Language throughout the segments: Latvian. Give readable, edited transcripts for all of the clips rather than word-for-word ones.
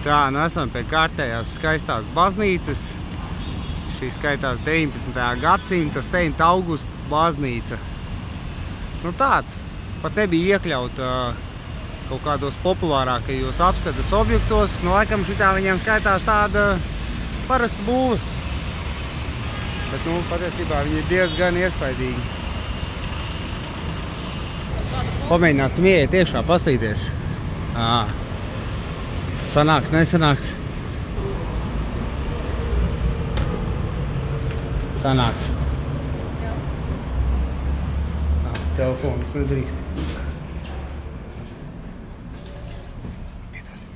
Tā, nu esam pie kārtējās skaistās baznīcas. Šī skaitās 19. gadsimta St. Augusta baznīca. Nu tāds, pat nebija iekļauta kaut kādos populārākajos apskates objektos. Nu, laikam šitā viņiem skaitās tāda parasta būve. Bet, nu, patiesībā viņi ir diezgan iespaidīgi. Pamēģināsim ieiet iekšā, pastīties. Sanāks, nesanāks. Sanāks. Telefonus nedrīkst. Piedosim.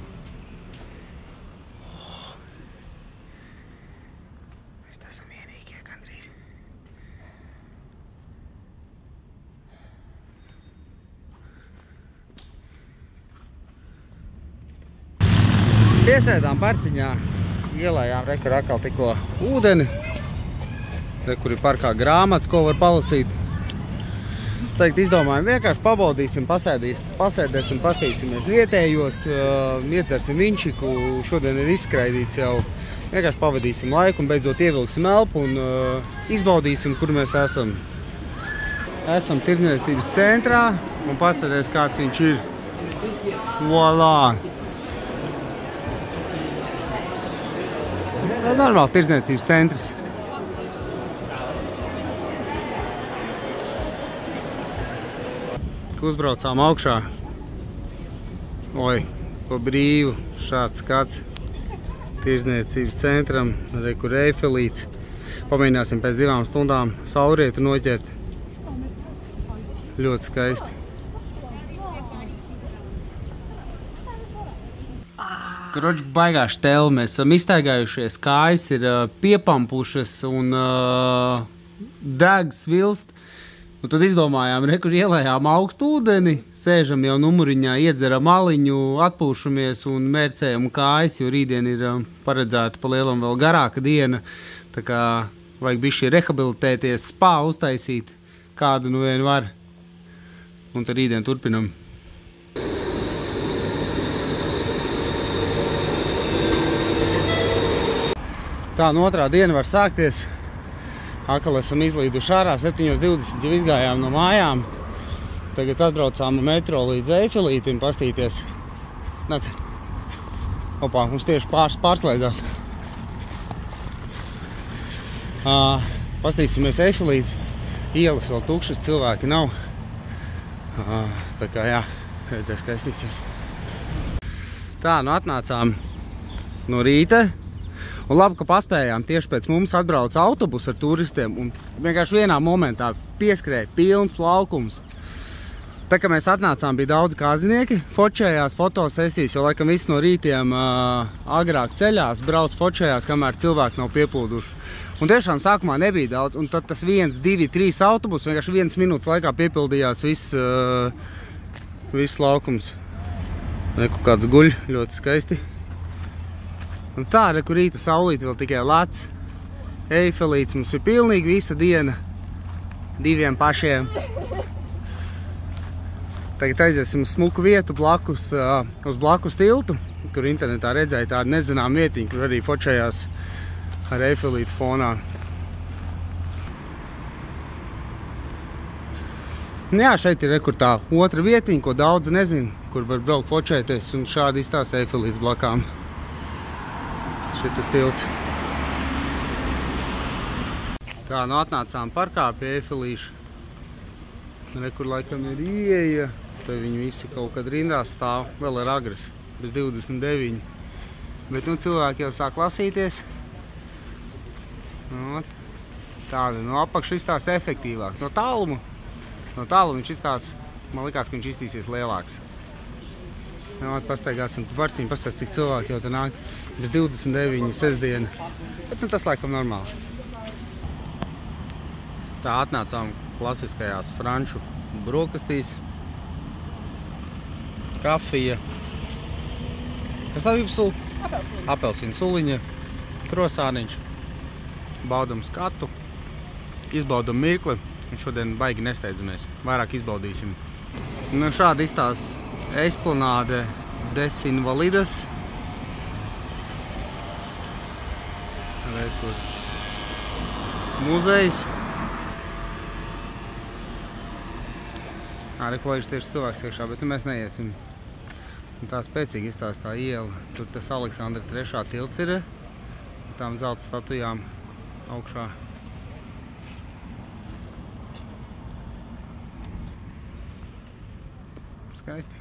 Mēs esam vienīgie gandrīz. Piesēdām parciņā, ielējām rekur atkal tikko ūdeni. Rekur ir parkā grāmatas, ko var palasīt. Teikt, izdomājam, vienkārši pabaudīsim, pasēdēsim, pastīsimies vietējos, iecersim vinčiku, šodien ir izskraidīts jau. Vienkārši pavadīsim laiku un beidzot ievilksim elpu un izbaudīsim, kur mēs esam. Esam tirdzniecības centrā un pastāties, kāds viņš ir. Voilā! Normāli tirdzniecības centrs. Uzbraucām augšā. Oi, pa brīvu šāds skats tirdzniecības centram, rekur Eifelīts. Pamēģināsim pēc 2 stundām saulrietu noķert. Ļoti skaisti. Kroč, baigā šteli, mēs esam iztaigājušies, kājas ir piepampušas un deg svilst. Un tad izdomājām, rekur ielējām augstu ūdeni, sēžam jau numuriņā, iedzeram aliņu, atpūšamies un mērcējam kājas, jo rītdien ir paredzēta pa lielam vēl garāka diena. Tā kā vajag bišķi rehabilitēties, spā uztaisīt, kādu nu vien var. Un tad rītdien turpinam. Tā no otrā diena var sākties. Akal esam izlīduši ārā, 7:20 jau izgājām no mājām. Tagad atbraucām metro līdz Eifelītim pastīties. Nec. Opā, mums tieši pārslēdzās. Pastīsimies Eifelīt. Ielas vēl tukšas, cilvēki nav. Tā kā jā, redzēs skaistīsies. Tā, nu atnācām no rīta. Un labi, ka paspējām, tieši pēc mums atbrauc autobus ar turistiem un vienkārši vienā momentā pieskrēja pilns laukums. Tā kā mēs atnācām, bija daudz kāzinieki, fočējās fotosesijas, jo laikam visi no rītiem agrāk ceļās, brauc fočējās, kamēr cilvēki nav piepilduši. Un tiešām sākumā nebija daudz, un tad tas 1, 2, 3 autobus vienkārši 1 minūtes laikā piepildījās viss laukums. Reku kāds guļ, ļoti skaisti. Un tā, reku rīta saulīte vēl tikai lec. Eifelīts mums ir pilnīgi visa diena. 2 pašiem. Tagad aiziesim uz smuku vietu uz blakus tiltu, kur internetā redzēja tādu nezinām vietiņu, kur arī fočējās ar Eifelītu fonā. Un jā, šeit ir rekur tā otra vietiņa, ko daudzi nezin, kur var braukt fočēties, un šādi izstās Eifelīts blakām. Šitas tilts. Tā, nu atnācām parkā pie Eifelīša. Rekur laikam ir ieeja, te viņi visi kaut kad rindās stāv, vēl ir agres, bez 29. Bet nu cilvēki jau sāk lasīties. Nu, tāda, no apakša izstās efektīvāk. No tālumu viņš izstās, man likās, ka viņš izstīsies lielāks. Nu, pastaigāsim pa parciņu, pastāst, cik cilvēki jau te nāk. Bez 29, sestdiena. Bet nu, tas laikam normāli. Tā atnācām klasiskajās franču brokastīs. Kafija. Kas tā bija sula? Apelsīna suliņa. Krosāniņš. Baudam skatu. Izbaudam mirkli. Un šodien baigi nesteidzamies. Vairāk izbaudīsim. Nu, šādi izstās Esplanāde des Invalides. Vai kur muzejs. Rekolējuši tieši cilvēks iekšā, bet mēs neiesim. Un tā spēcīgi izstāstā iela. Tur tas Aleksandra 3. tilts ir. Tām zelta statujām augšā. Skaisti.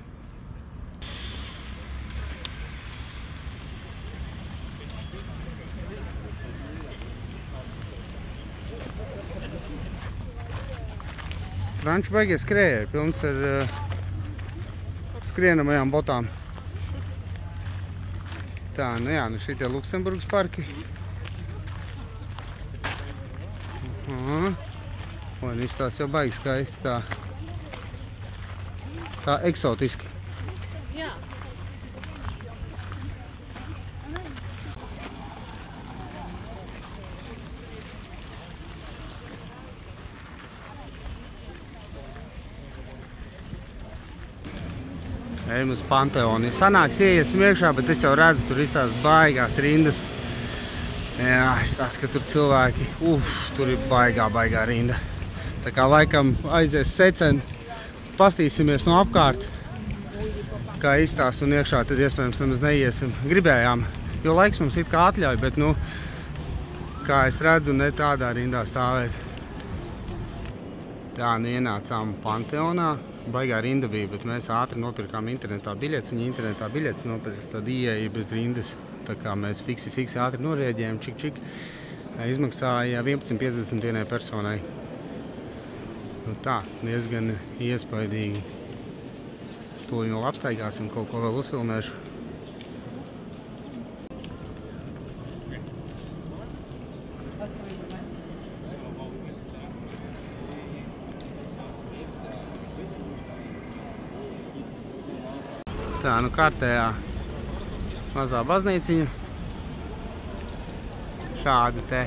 Franči baigie skrējēji, pilns ar skrienamajām botām. Tā, nu jā, nu šitie Luksemburgas parki. Un izstās jau baigi skaisti tā eksotiski. Jā. Ejam uz Panteonu. Sanāks ieiesim iekšā, bet es jau redzu, tur izstās baigās rindas. Jā, izstās, ka tur cilvēki, tur ir baigā rinda. Tā kā laikam aizies secen, pastīsimies no apkārt, kā izstās un iekšā, tad iespējams nemaz neiesim. Gribējām, jo laiks mums it kā atļauj, bet, nu, kā es redzu, ne tādā rindā stāvēt. Tā, nu ienācām Panteonā. Baigā rinda bija, bet mēs ātri nopirkām internetā biļetes, un internetā biļetes nopirks, tad ieeja bez rindas. Tā kā mēs fiksi ātri norēģējam, čik. Izmaksāja 11,50 vienai personai. Nu tā, diezgan iespaidīgi. To jau apstaigāsim, kaut ko vēl uzfilmēšu. Tā, nu kārtējā mazā baznīciņa. Šāda te.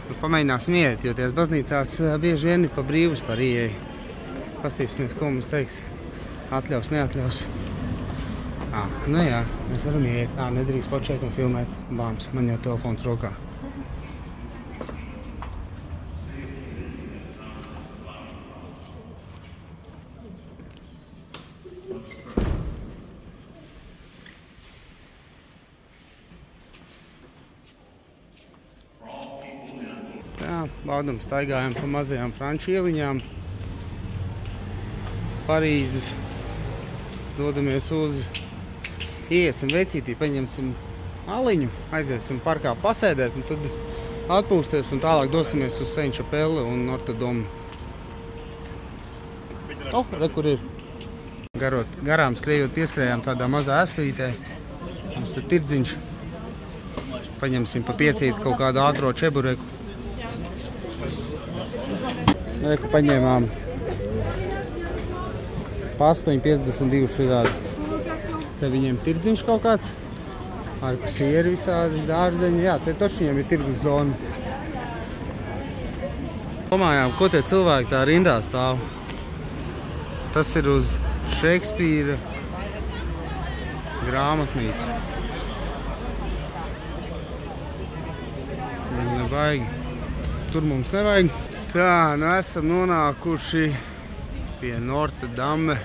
Nu, pamēģināsim iet, jo ties baznīcās bieži vien ir pa brīvus par ieeju. Pastīsimies, ko mums teiks. Atļaus, neatļaus. Nu jā, mēs varam iet. Nedrīkst fočēt un filmēt. Bāms, man jau telefons rokā. Tā, baudam, staigājam pa mazajām franču ieliņām. Parīzes. Dodamies uz iesim vecītī, paņemsim aliņu, aiziesim parkā pasēdēt, un tad atpūsties un tālāk dosimies uz Saint-Chapelle un Notre Dame. Re, kur ir. Garām skrējot pieskrējām tādā mazā estuvītē. Mums tur tirdziņš. Paņemsim pa piecīti kaut kādu ātro čebureku. Reku paņēmām pa 8,52 šitādus. Te viņiem tirdziņš kaut kāds. Ar sieri visādi dārzeņi. Jā, te toši viņiem ir tirgus zona. Domājām, ko tie cilvēki tā rindā stāv. Tas ir uz Šekspīra grāmatnīcu. Nebaigi. Tur mums nevajag. Tā, nu esam nonākuši pie Notre Dame.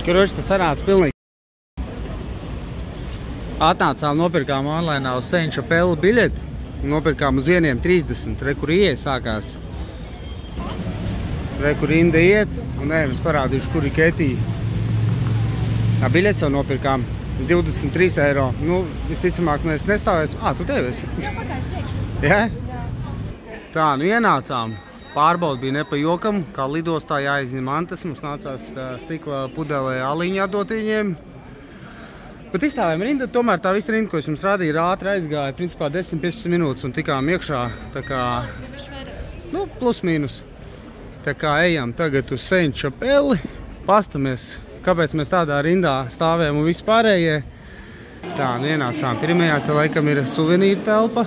Karoči, tas sanāca pilnīgi. Atnācām, nopirkām online uz Saint-Chapelle biļeti. Nopirkām uz 1,30. Re, kur ieeja sākās. Re, kur rinda iet. Un es parādīšu, kur ir Ketī. Biļetes jau nopirkām 23 eiro. Nu, visticamāk, mēs nestāvēsim. Tu tev esi. Jā, pagājis priekšu. Jā? Tā, nu ienācām. Pārbaud bija ne pa jokam, kā lidostā jāizņem mantas. Mums nācās stikla pudelē aliņu atdot viņiem. Bet izstāvējām rindu, tomēr tā visa rinda, ko es jums rādīju, ir ātri aizgāja, principā 10-15 minūtes un tikām iekšā, tā kā, nu, plus mīnus. Tā kā ejam tagad uz Saint-Chapelle. pastamies, kāpēc mēs tādā rindā stāvējam un viss pārējie. Tā, nu ienācām pirmajā, te laikam ir suvenīra telpa.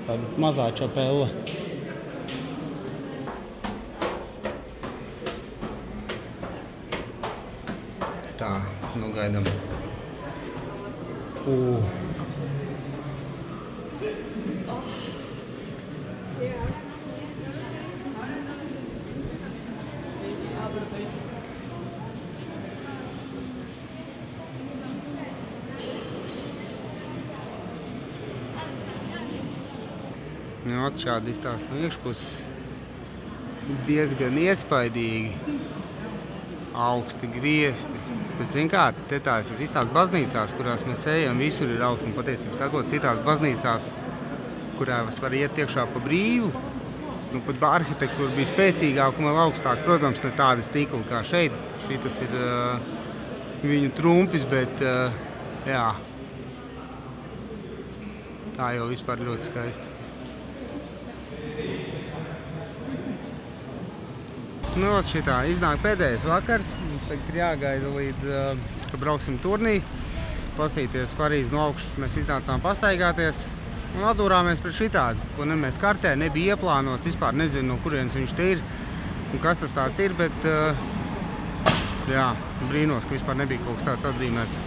Tāda mazā čapela. Tā, nu gaidam. Nu, šādi izstāst no iekšpuses. Diezgan iespaidīgi. Augsti griesti. Bet, zin kā, te tās ir visās baznīcās, kurās mēs ejam, visur ir augsti. Un patiesībā sakot, citās baznīcās, kurās var iet iekšā pa brīvu, nu, pat arhitektūra bija spēcīgāka un vēl augstāk. Protams, ne tādi stikli kā šeit. Šitas ir viņu trumpis, bet, jā, tā jau vispār ļoti skaisti. Nu, šitā iznāk pēdējais vakars. Mums tagad ir jāgaida līdz, ka brauksim turnī. Pastīties Parīzi no augšas. Mēs iznācām pastaigāties un atdūrāmies pret šitādu, ko ne mēs kartē nebija ieplānots. Vispār nezinu, no kurienes viņš te ir un kas tas tāds ir, bet jā, brīnos, ka vispār nebija kaut kas tāds atzīmēts.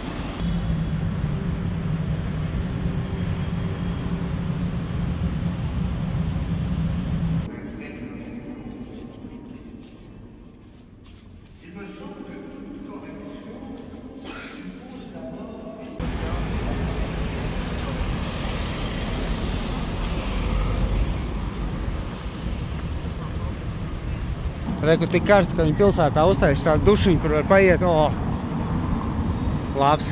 Reku tik karsts, ka viņi pilsētā uztaisīs tādu dušiņu, kur var paiet. Labs.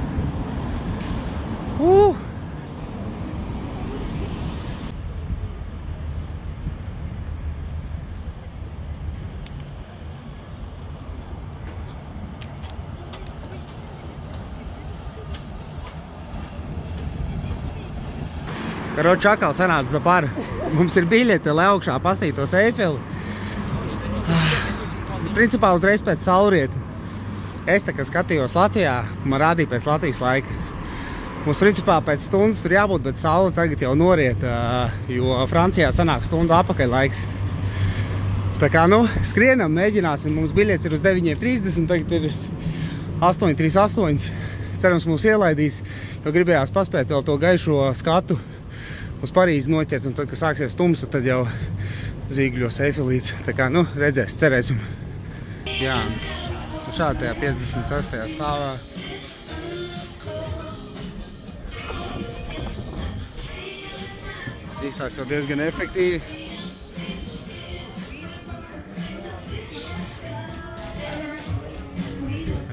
Karoči atkal sanāca Zapara. Mums ir biļete, lai augšā pastītos Eifeli. Principā uzreiz pēc saulrieta. Es tā kā skatījos Latvijā, man rādīja pēc Latvijas laika. Mums principā pēc stundas tur jābūt, bet saule tagad jau noriet, jo Francijā sanāk stundu apakaļ laiks. Tā kā, nu, skrienam, mēģināsim. Mums biļets ir uz 9:30, tagad ir 8:38. Cerams, mūs ielaidīs, jo gribējās paspēt vēl to gaišo skatu uz Parīzi noķert, un tad, kad sāksies tumsa, tad jau zvīgļos Eifelītes. Tā kā, nu, redzēs, cerēsim. Jā, šādi tajā 56. stāvā. Izstās jau diezgan efektīvi.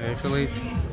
Eifelītes.